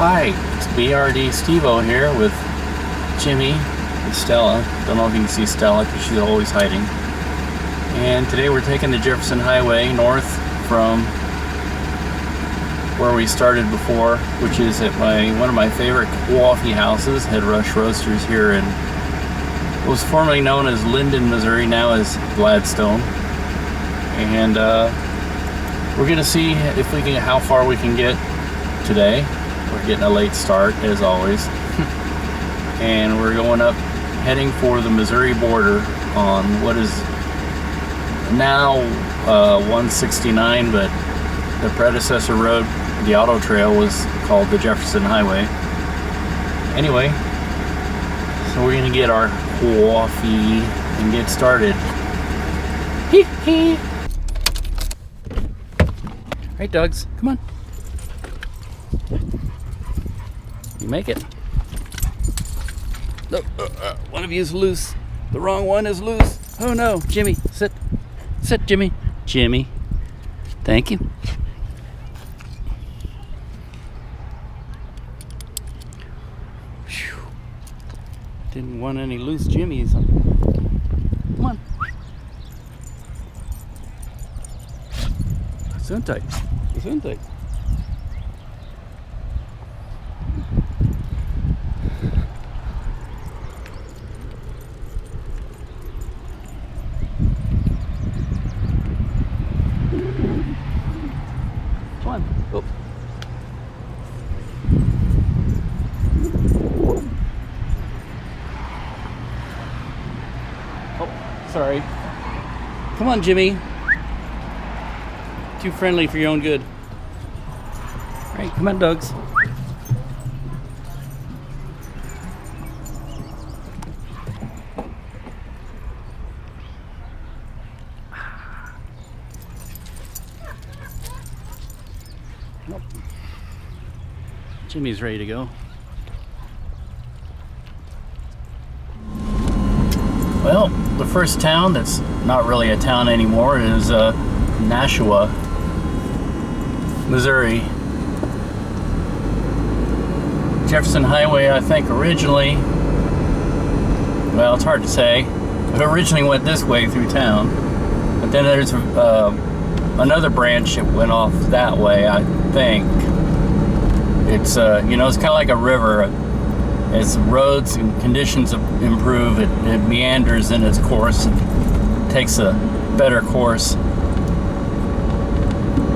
Hi, it's BRD Stevo here with Jimmy and Stella. Don't know if you can see Stella because she's always hiding. And today we're taking the Jefferson Highway north from where we started before, which is at one of my favorite coffee houses, Head Rush Roasters here in what was formerly known as Linden, Missouri, now as Gladstone. And we're gonna see if we can, how far we can get today. We're getting a late start as always. And we're going up, heading for the Missouri border on what is now 169, but the predecessor road, the auto trail, was called the Jefferson Highway. Anyway, so we're gonna get our coffee and get started. Hee hee. Hey, Dogs, come on. You make it. No, one of you is loose. The wrong one is loose. Oh no, Jimmy, sit. Sit, Jimmy. Jimmy. Thank you. Whew. Didn't want any loose Jimmies. Come on. Gesundheit. Gesundheit. Come on. Oh. Oh, sorry. Come on, Jimmy. Too friendly for your own good. All right, come on, Dogs. Nope. Jimmy's ready to go. Well, the first town that's not really a town anymore is Nashua, Missouri. Jefferson Highway, I think originally, well, it's hard to say, it originally went this way through town, but then there's another branch that went off that way, I think. It's you know, it's kind of like a river. As roads and conditions improve, it meanders in its course and takes a better course.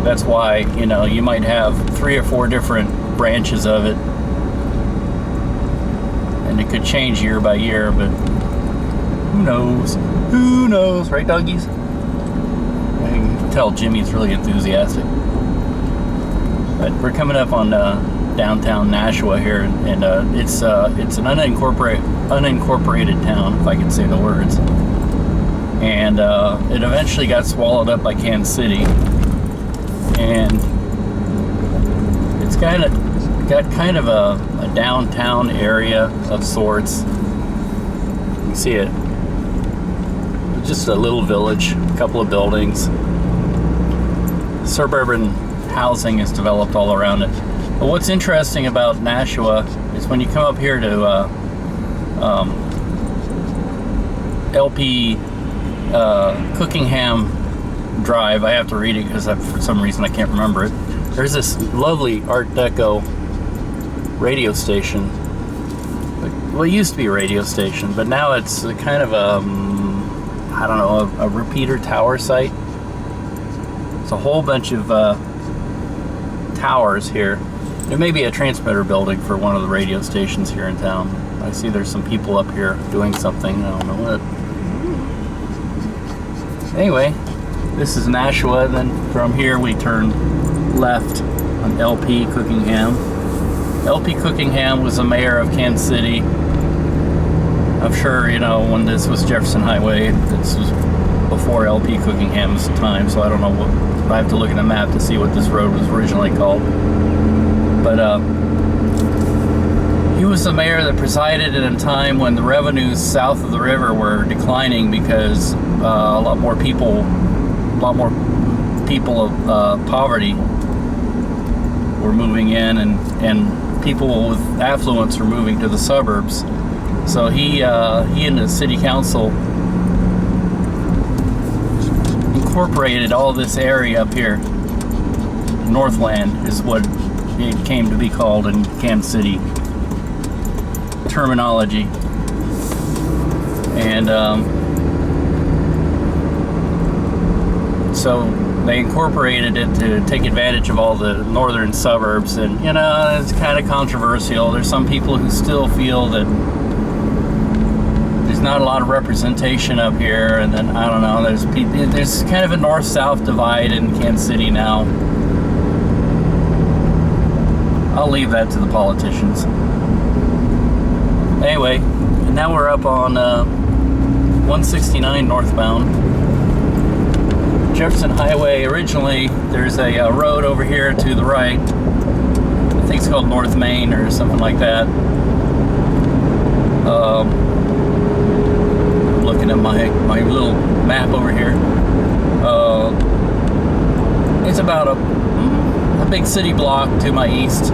That's why, you know, you might have 3 or 4 different branches of it, and it could change year by year, but who knows? Who knows, right, doggies? I can tell Jimmy's really enthusiastic. But we're coming up on downtown Nashua here, and it's an unincorporated town, if I can say the words. And it eventually got swallowed up by Kansas City, and it's got kind of a downtown area of sorts. You can see it. Just a little village, a couple of buildings. Suburban housing is developed all around it. But what's interesting about Nashua is when you come up here to LP Cookingham Drive, I have to read it because for some reason I can't remember it. There's this lovely Art Deco radio station. Well, it used to be a radio station, but now it's a kind of I don't know, a repeater tower site. It's a whole bunch of towers here. There may be a transmitter building for one of the radio stations here in town. I see there's some people up here doing something. I don't know what. Anyway, this is Nashua. Then from here we turn left on LP Cookingham. LP Cookingham was the mayor of Kansas City. I'm sure, you know, when this was Jefferson Highway, this was before LP Cookingham's time, so I don't know what. I have to look at a map to see what this road was originally called. But he was the mayor that presided at a time when the revenues south of the river were declining because a lot more people of poverty were moving in, and people with affluence are moving to the suburbs. So he and the city council incorporated all this area up here. Northland is what it came to be called in Kansas City terminology. And so they incorporated it to take advantage of all the northern suburbs. And you know, it's kind of controversial. There's some people who still feel that there's not a lot of representation up here, and then I don't know, there's kind of a north-south divide in Kansas City now. I'll leave that to the politicians. Anyway, and now we're up on 169 northbound. Jefferson Highway, originally there's a road over here to the right. I think it's called North Main or something like that. Looking at my little map over here. It's about a big city block to my east.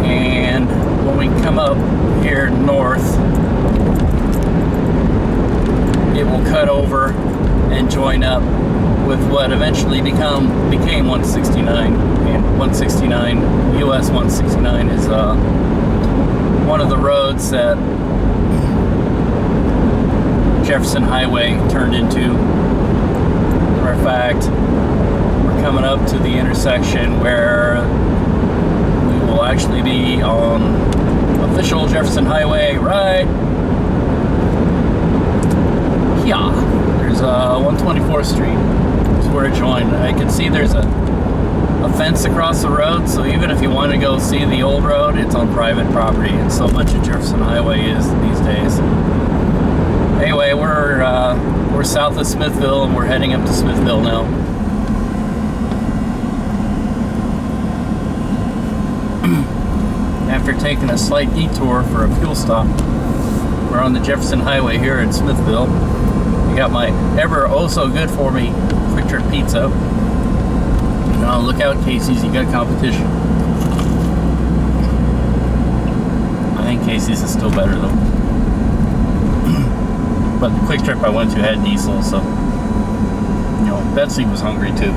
And when we come up here north, it will cut over and join up with what eventually became 169. And 169, US 169 is one of the roads that Jefferson Highway turned into. Matter of fact, we're coming up to the intersection where we will actually be on official Jefferson Highway, right? Yeah, there's 124th Street. That's where it joined. I can see there's a fence across the road, so even if you want to go see the old road, it's on private property, and so much of Jefferson Highway is these days. Anyway, we're south of Smithville, and we're heading up to Smithville now. After taking a slight detour for a fuel stop, we're on the Jefferson Highway here in Smithville. I got my ever oh so good for me quick trip pizza. Now look out, Casey's, you got competition. I think Casey's is still better though. But the quick trip I went to had diesel, so you know, Betsy was hungry too.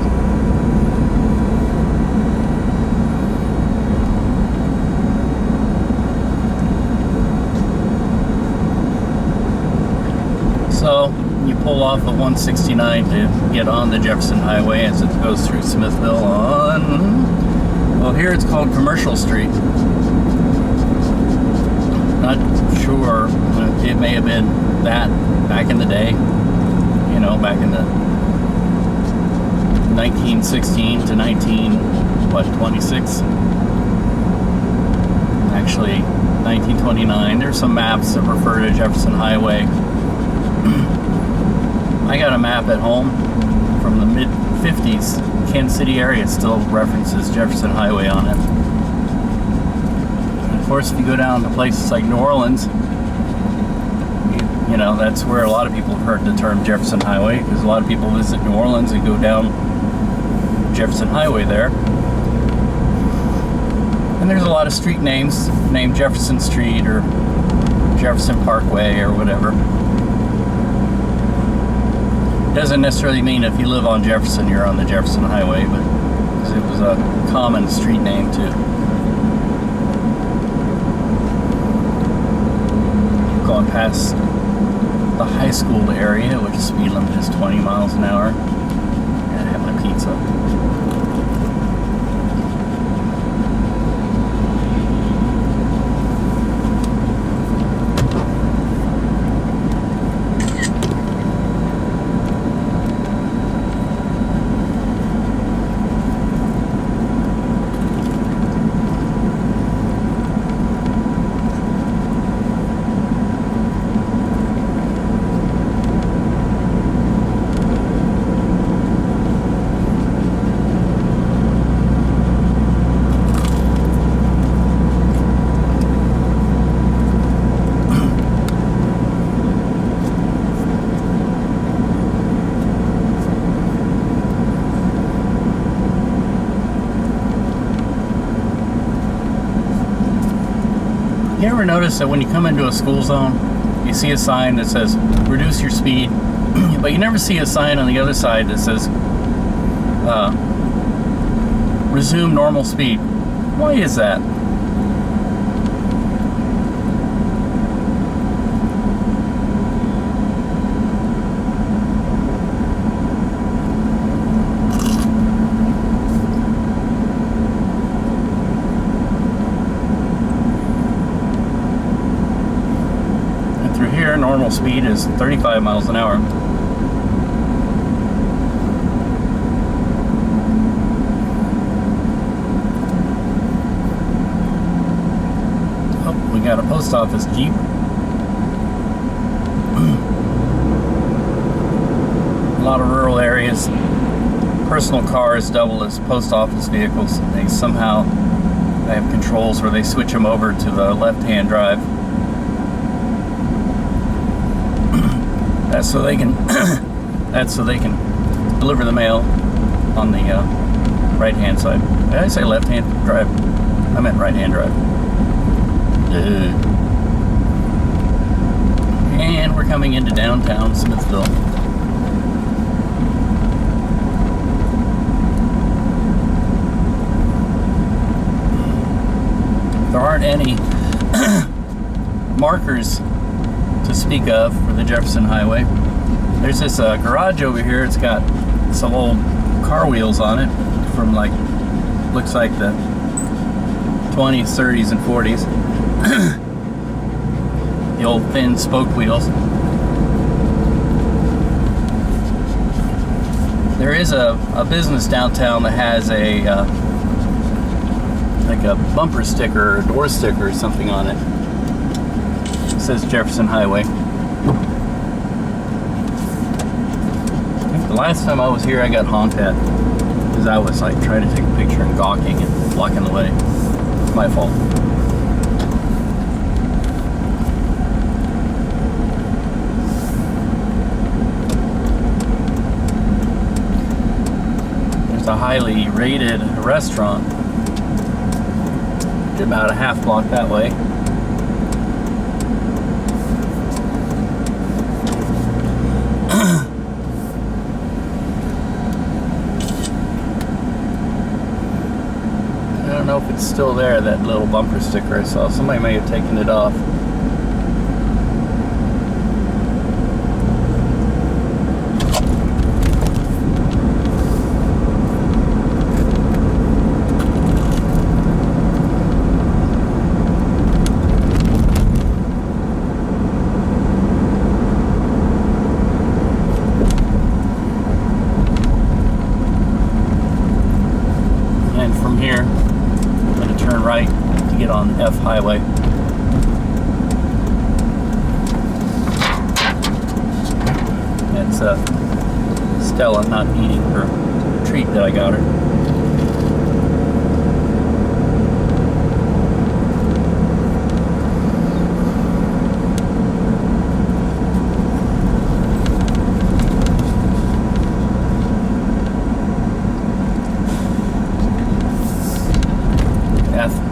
So you pull off the 169 to get on the Jefferson Highway as it goes through Smithville on, well, here it's called Commercial Street. Not sure, it may have been that back in the day, you know, back in the 1916 to 26? Actually, 1929. There's some maps that refer to Jefferson Highway. I got a map at home from the mid-50s. Kansas City area still references Jefferson Highway on it. And of course, if you go down to places like New Orleans, you know, that's where a lot of people have heard the term Jefferson Highway, because a lot of people visit New Orleans and go down Jefferson Highway there. And there's a lot of street names named Jefferson Street or Jefferson Parkway or whatever. Doesn't necessarily mean if you live on Jefferson, you're on the Jefferson Highway, but because it was a common street name too. Going past the high school area, which speed limit is 20 miles an hour. And I have my pizza. You ever notice that when you come into a school zone, you see a sign that says reduce your speed, but you never see a sign on the other side that says resume normal speed? Why is that? Normal speed is 35 miles an hour. Oh, we got a post office Jeep. A lot of rural areas, personal cars double as post office vehicles. They somehow have controls where they switch them over to the left-hand drive. That's so they can deliver the mail on the right-hand side. Did I say left-hand drive? I meant right-hand drive. And we're coming into downtown Smithville. There aren't any markers to speak of for the Jefferson Highway. There's this garage over here. It's got some old car wheels on it from looks like the 20s, 30s, and 40s. The old thin spoke wheels. There is a business downtown that has a bumper sticker or door sticker or something on it. It says Jefferson Highway. I think the last time I was here I got honked at because I was trying to take a picture and gawking and blocking the way. It's my fault. There's a highly rated restaurant about a half block that way. I don't know if it's still there, that little bumper sticker I saw. Somebody may have taken it off. Right to get on F Highway. That's Stella not eating her treat that I got her.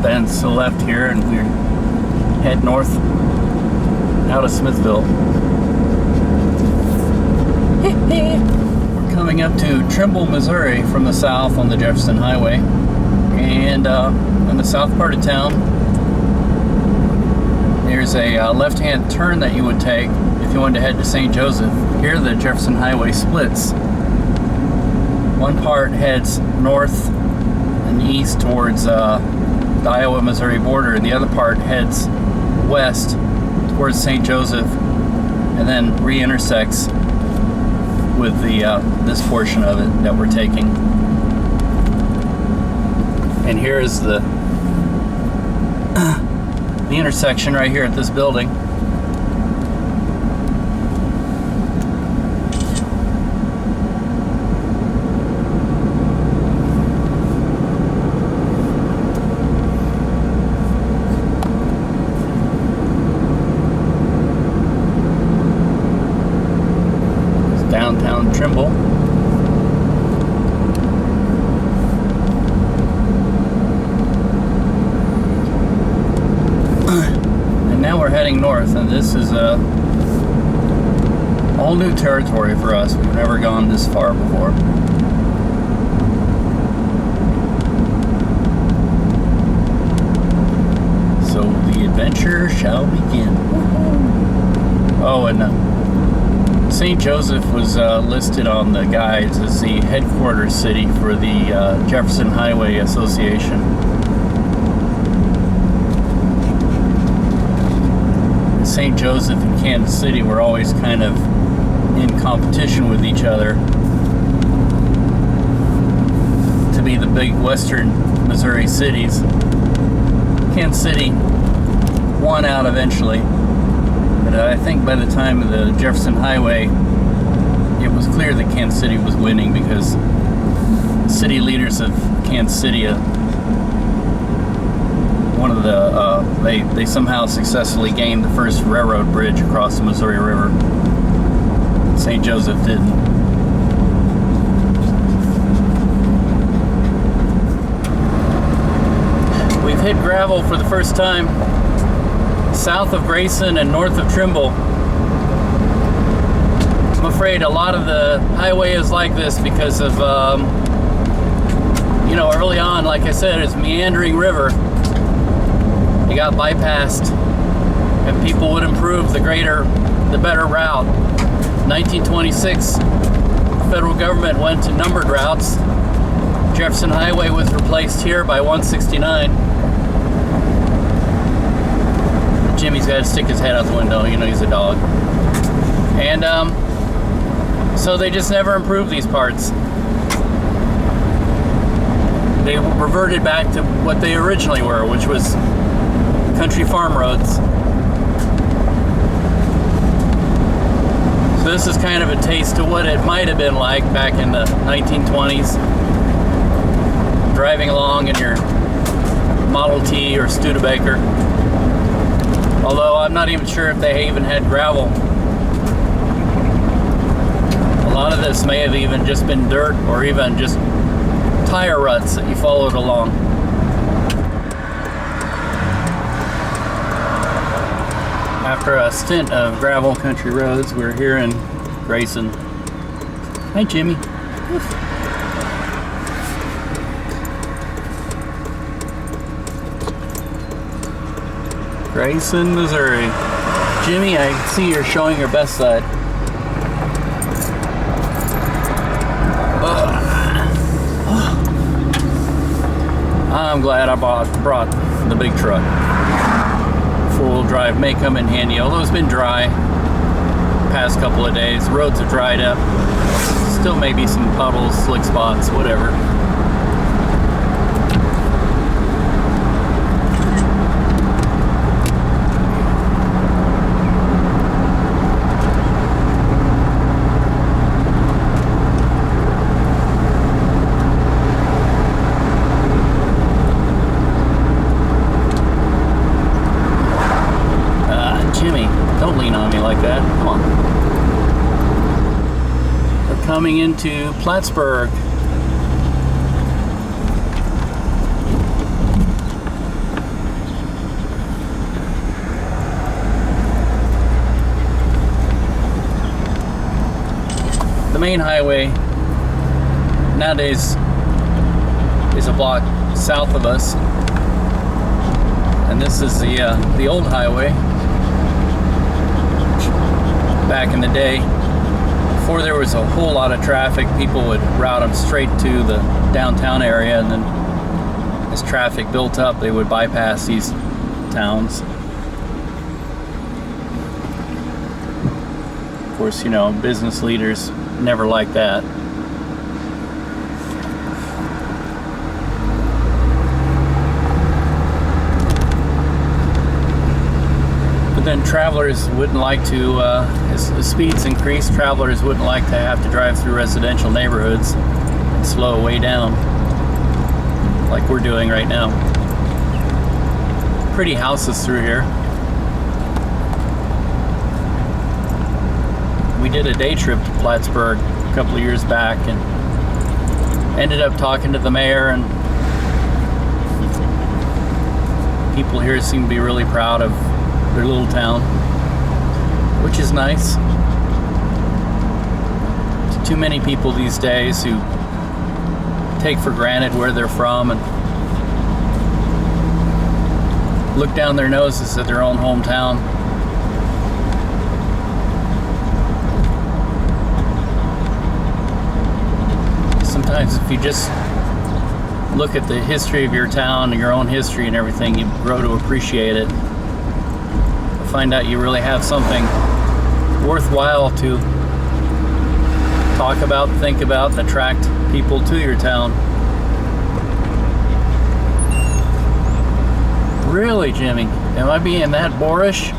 Bends to the left here, and we head north out of Smithville. We're coming up to Trimble, Missouri from the south on the Jefferson Highway, and in the south part of town there's a left-hand turn that you would take if you wanted to head to St. Joseph. Here the Jefferson Highway splits. One part heads north and east towards the Iowa-Missouri border, and the other part heads west towards St. Joseph, and then re-intersects with the this portion of it that we're taking. And here is the intersection right here at this building. Downtown Trimble. heading north, and this is a all new territory for us. We've never gone this far before. So the adventure shall begin. Oh, and St. Joseph was listed on the guides as the headquarters city for the Jefferson Highway Association. St. Joseph and Kansas City were always kind of in competition with each other to be the big western Missouri cities. Kansas City won out eventually, but I think by the time of the Jefferson Highway, it was clear that Kansas City was winning, because city leaders of Kansas City, they somehow successfully gained the first railroad bridge across the Missouri River. St. Joseph didn't. We've hit gravel for the first time south of Grayson and north of Trimble. I'm afraid a lot of the highway is like this because of, early on, like I said, it's a meandering river. It got bypassed, and people would improve the better route. 1926, the federal government went to numbered routes. Jefferson Highway was replaced here by 169. Jimmy's got to stick his head out the window, he's a dog. And so they just never improved these parts. They reverted back to what they originally were, which was country farm roads. So this is kind of a taste of what it might have been like back in the 1920s. Driving along in your Model T or Studebaker. Although I'm not even sure if they even had gravel. A lot of this may have even just been dirt, or even just tire ruts that you followed along. After a stint of gravel country roads, we're here in Grayson. Hi, Jimmy. Grayson, Missouri. Jimmy, I see you're showing your best side. I'm glad I brought the big truck. Four-wheel drive may come in handy, although it's been dry past couple of days. Roads have dried up. Still maybe some puddles, slick spots, whatever. Coming into Plattsburgh. The main highway nowadays is a block south of us, and this is the old highway. Back in the day, before there was a whole lot of traffic, people would route them straight to the downtown area, and then as traffic built up, they would bypass these towns. Of course, business leaders never liked that. But then travelers wouldn't like to, as the speeds increase, travelers wouldn't like to have to drive through residential neighborhoods and slow way down, like we're doing right now. Pretty houses through here. We did a day trip to Plattsburgh a couple of years back and ended up talking to the mayor, and people here seem to be really proud of their little town, which is nice. Too many people these days who take for granted where they're from and look down their noses at their own hometown. Sometimes if you just look at the history of your town and your own history and everything, you grow to appreciate it. You find out you really have something worthwhile to talk about, think about, and attract people to your town. Really, Jimmy? Am I being that boorish?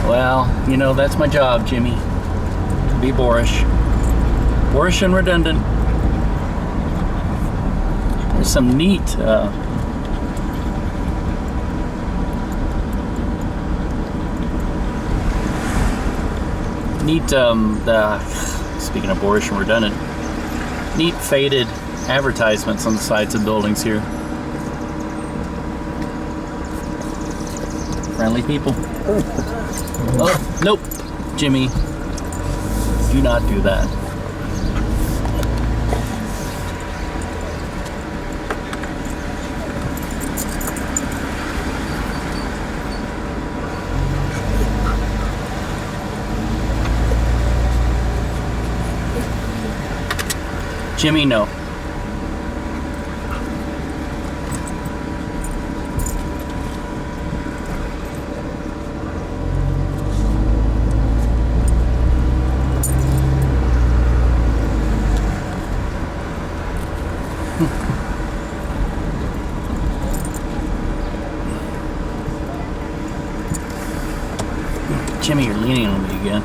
Well, you know, that's my job, Jimmy. Be boorish. Boorish and redundant. There's some neat speaking of boorish and redundant, neat faded advertisements on the sides of buildings here. Friendly people. Oh, nope. Jimmy, do not do that. Jimmy, no. Jimmy, you're leaning on me again.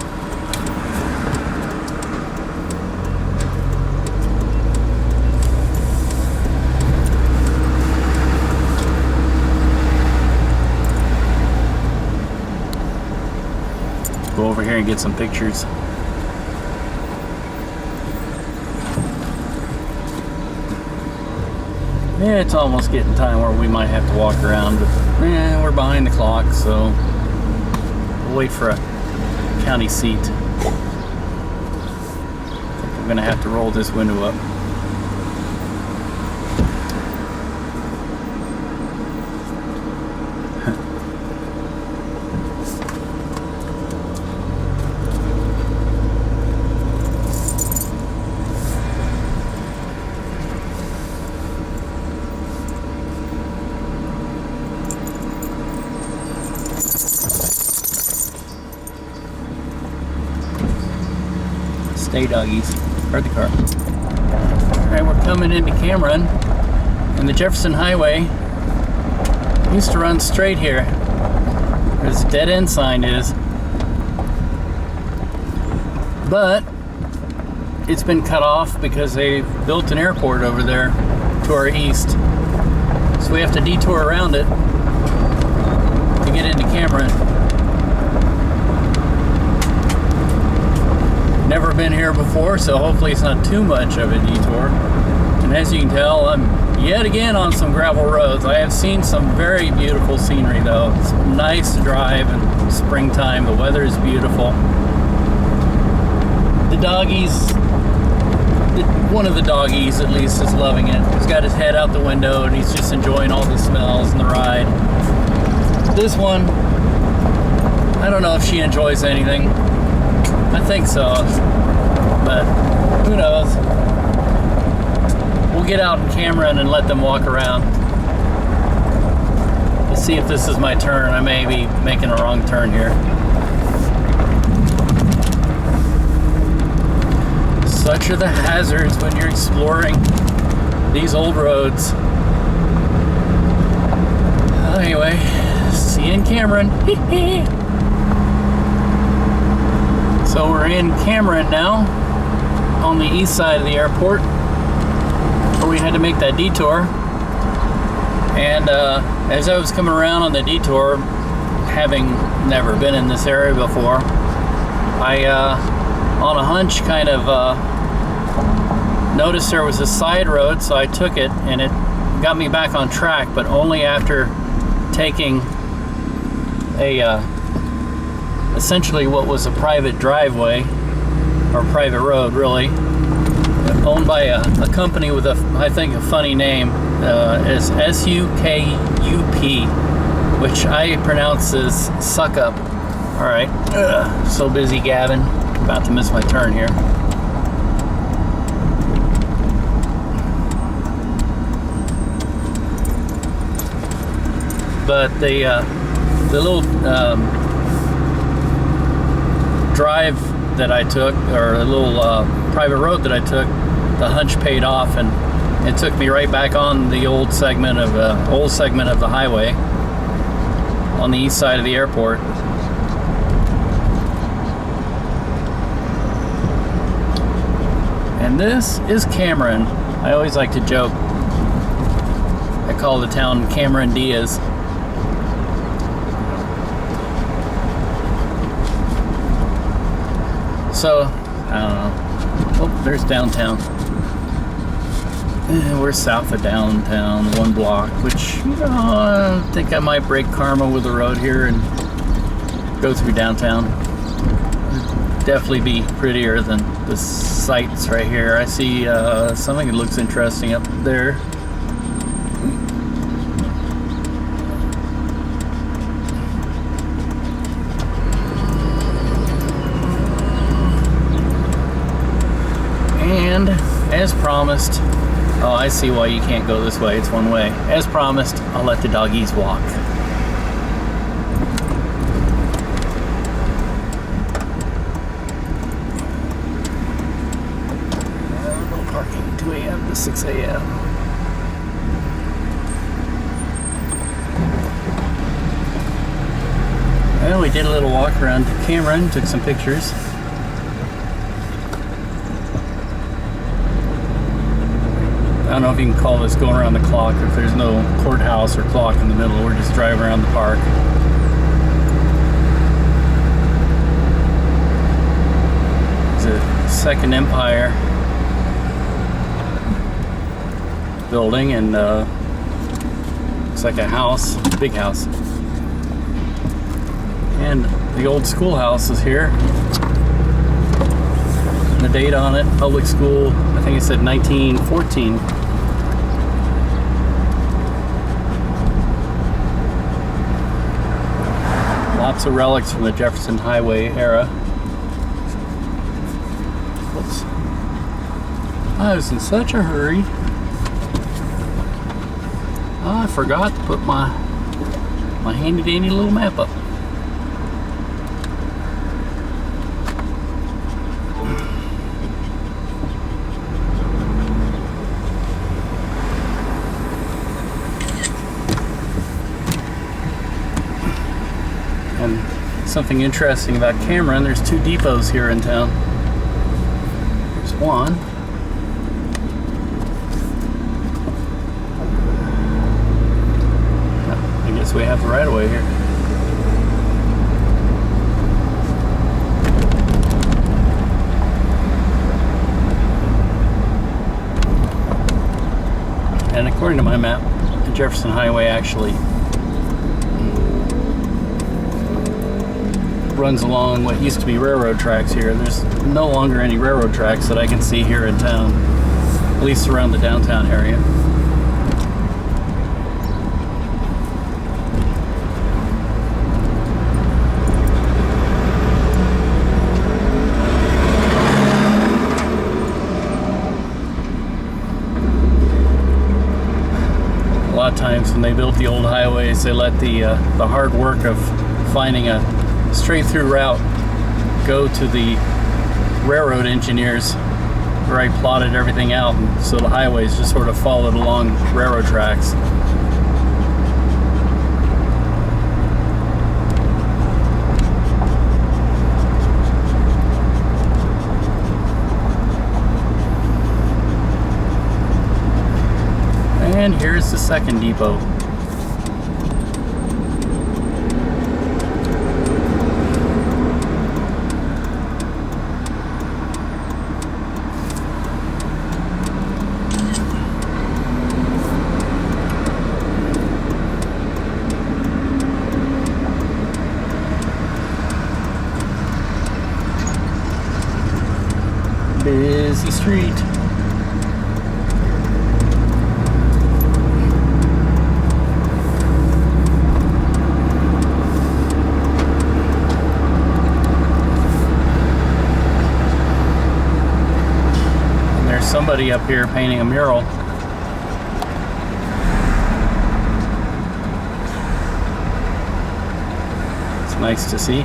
Go over here and get some pictures. Yeah, it's almost getting time where we might have to walk around, but we're behind the clock, so we'll wait for a county seat. I think I'm gonna have to roll this window up. Stay, doggies. Start the car. Alright, we're coming into Cameron, and the Jefferson Highway used to run straight here, where this dead end sign is. But it's been cut off because they built an airport over there to our east. So we have to detour around it to get into Cameron. Never been here before, so hopefully it's not too much of a detour. And as you can tell, I'm yet again on some gravel roads. I have seen some very beautiful scenery though. It's nice to drive in springtime. The weather is beautiful. The doggies, one of the doggies at least, is loving it. He's got his head out the window and he's just enjoying all the smells and the ride. This one, I don't know if she enjoys anything. I think so, but who knows. We'll get out in Cameron and let them walk around. We'll see if this is my turn. I may be making a wrong turn here. Such are the hazards when you're exploring these old roads. Anyway, see you in Cameron. So we're in Cameron now, on the east side of the airport, where we had to make that detour. And as I was coming around on the detour, having never been in this area before, I, on a hunch, kind of noticed there was a side road, so I took it, and it got me back on track, but only after taking a essentially what was a private driveway, or private road really, owned by a company with I think a funny name. It's SUKUP, which I pronounce as suck up. Alright, so busy gabbing, about to miss my turn here. But the little drive that I took, or a little private road that I took, the hunch paid off, and it took me right back on the old segment of the highway on the east side of the airport. And this is Cameron. I always like to joke. I call the town Cameron Diaz. So, I don't know. Oh, there's downtown. We're south of downtown, 1 block, which, I think I might break karma with the road here and go through downtown. It'd definitely be prettier than the sights right here. I see something that looks interesting up there. And as promised, oh, I see why you can't go this way. It's one way. As promised, I'll let the doggies walk. No parking, 2 a.m. to 6 a.m. Well, we did a little walk around Cameron, took some pictures. I don't know if you can call this going around the clock, if there's no courthouse or clock in the middle. We're just driving around the park. It's a Second Empire building, and looks like a house, big house. And the old schoolhouse is here. And the date on it, public school, I think it said 1914. Lots of relics from the Jefferson Highway era. Whoops. I was in such a hurry. Oh, I forgot to put my handy dandy little map up. And something interesting about Cameron, there's 2 depots here in town. There's one. I guess we have the right of way here. And according to my map, the Jefferson Highway actually runs along what used to be railroad tracks here. There's no longer any railroad tracks that I can see here in town, at least around the downtown area. A lot of times when they built the old highways, they let the hard work of finding a straight through route go to the railroad engineers, where I plotted everything out, and so the highways just sort of followed along railroad tracks. And here's the second depot. busy street. And there's somebody up here painting a mural. It's nice to see.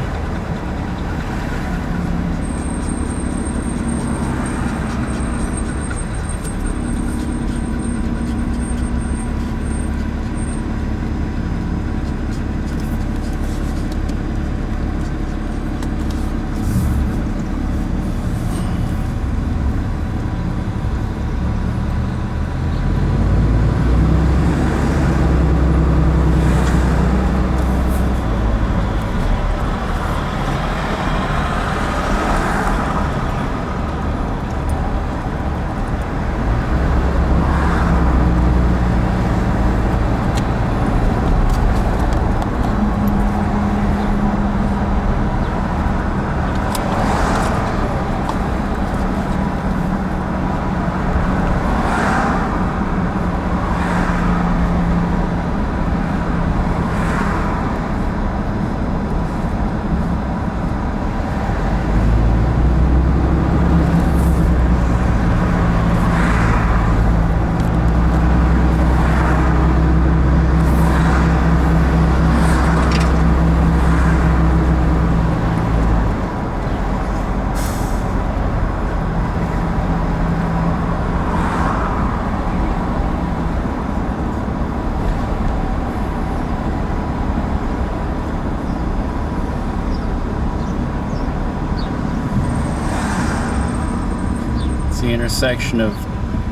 The intersection of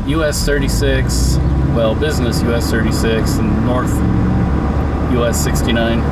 US 36, well, business US 36 and North US 69.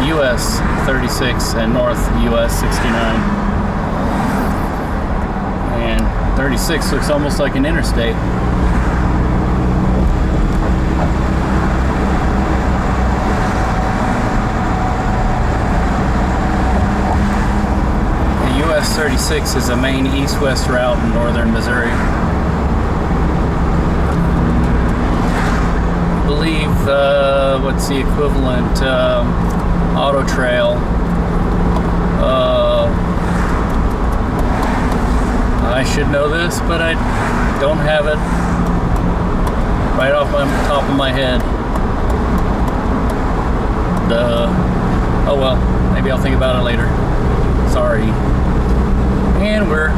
US 36 and North US 69. And 36 looks almost like an interstate. The US 36 is a main east-west route in northern Missouri. I believe, what's the equivalent? Auto Trail. I should know this, but I don't have it right off the top of my head. Oh well, maybe I'll think about it later. Sorry. And we're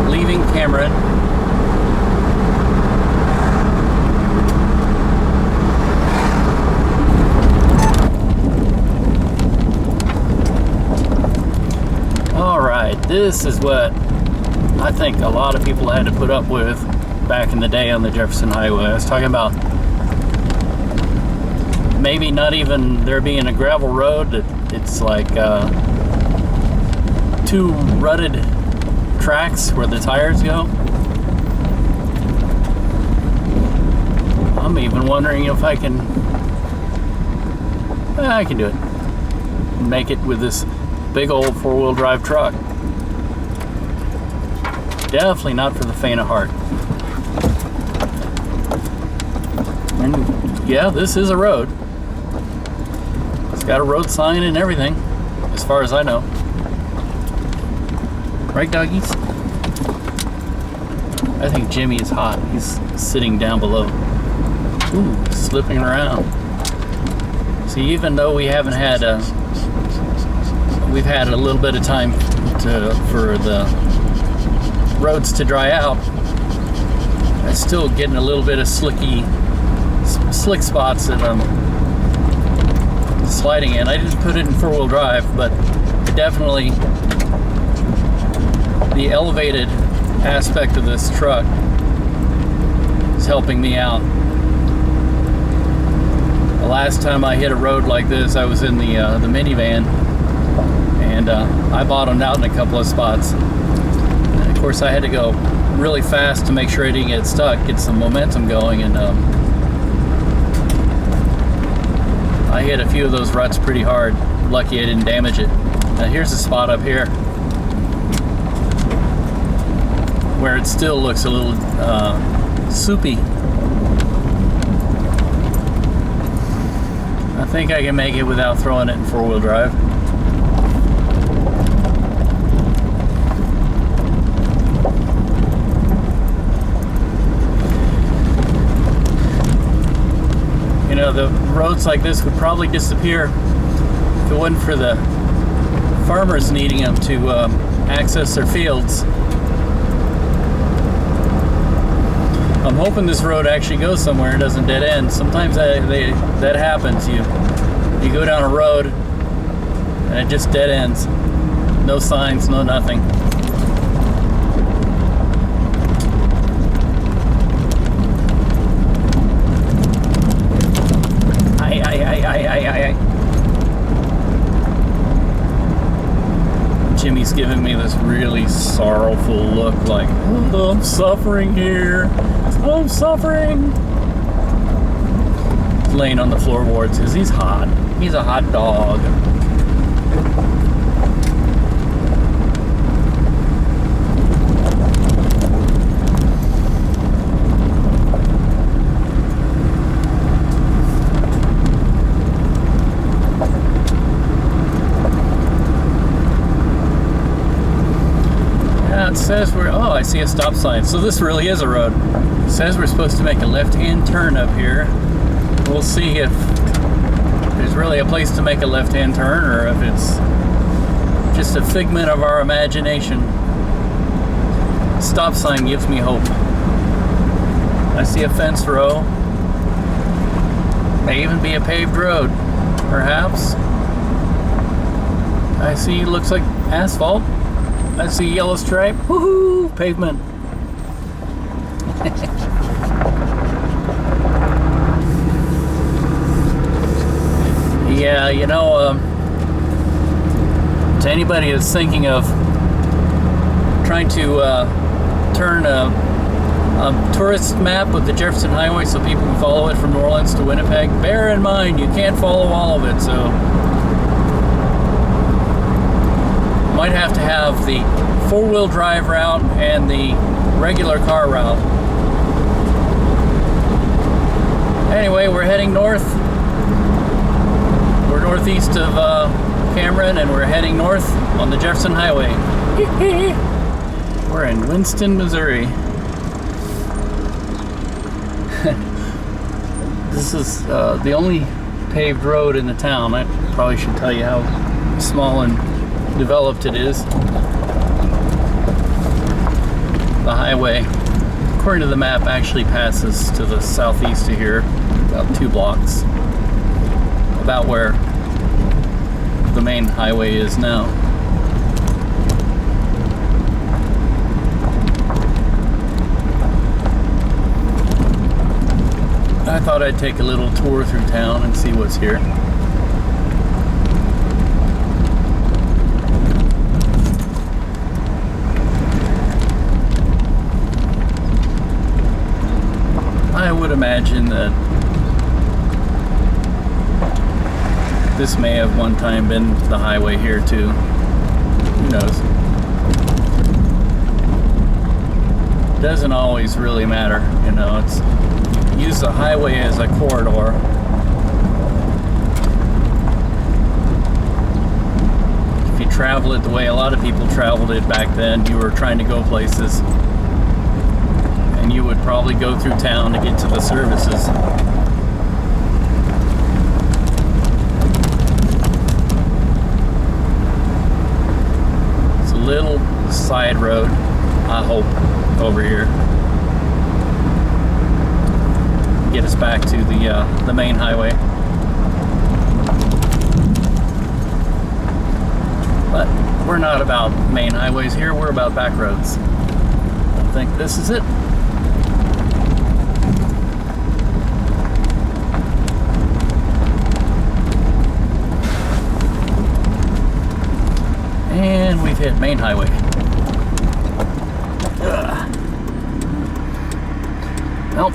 leaving Cameron. This is what I think a lot of people had to put up with back in the day on the Jefferson Highway. I was talking about maybe not even there being a gravel road. It's like two rutted tracks where the tires go. I'm even wondering if I can do it. Make it with this big old four-wheel drive truck. Definitely not for the faint of heart. And yeah, this is a road. It's got a road sign and everything, as far as I know. Right, doggies? I think Jimmy is hot. He's sitting down below. Ooh, slipping around. See, even though we haven't had we've had a little bit of time for the roads to dry out, I'm still getting a little bit of slick spots that I'm sliding in. I didn't put it in four-wheel drive, but definitely the elevated aspect of this truck is helping me out. The last time I hit a road like this, I was in the minivan, and I bottomed out in a couple of spots. And of course, I had to go really fast to make sure I didn't get stuck, get some momentum going, and I hit a few of those ruts pretty hard. Lucky I didn't damage it. Now here's a spot up here where it still looks a little soupy. I think I can make it without throwing it in four-wheel drive. You know, the roads like this would probably disappear if it wasn't for the farmers needing them to access their fields. I'm hoping this road actually goes somewhere and doesn't dead end. Sometimes that happens. You go down a road and it just dead ends. No signs, no nothing. Jimmy's giving me this really sorrowful look, like, oh, I'm suffering here. I'm suffering. He's laying on the floorboards because he's hot. He's a hot dog. It says we're, oh, I see a stop sign. So this really is a road. It says we're supposed to make a left-hand turn up here. We'll see if there's really a place to make a left-hand turn or if it's just a figment of our imagination. Stop sign gives me hope. I see a fence row. May even be a paved road, perhaps. I see, looks like asphalt. I see yellow stripe. Woohoo! Pavement. Yeah, you know, to anybody that's thinking of trying to turn a tourist map with the Jefferson Highway so people can follow it from New Orleans to Winnipeg, bear in mind you can't follow all of it, so might have to have the four-wheel drive route and the regular car route. Anyway, we're heading north. We're northeast of Cameron, and we're heading north on the Jefferson Highway. We're in Winston, Missouri. This is the only paved road in the town. I probably should tell you how small and developed it is. The highway, according to the map, actually passes to the southeast of here, about 2 blocks, about where the main highway is now. I thought I'd take a little tour through town and see what's here. I would imagine that this may have one time been the highway here too. Who knows? Doesn't always really matter, you know. It's use the highway as a corridor. If you travel it the way a lot of people traveled it back then, you were trying to go places. And you would probably go through town to get to the services. It's a little side road, I hope, over here. Get us back to the main highway. But we're not about main highways here, we're about back roads. I think this is it. And we've hit main highway. Ugh. Well,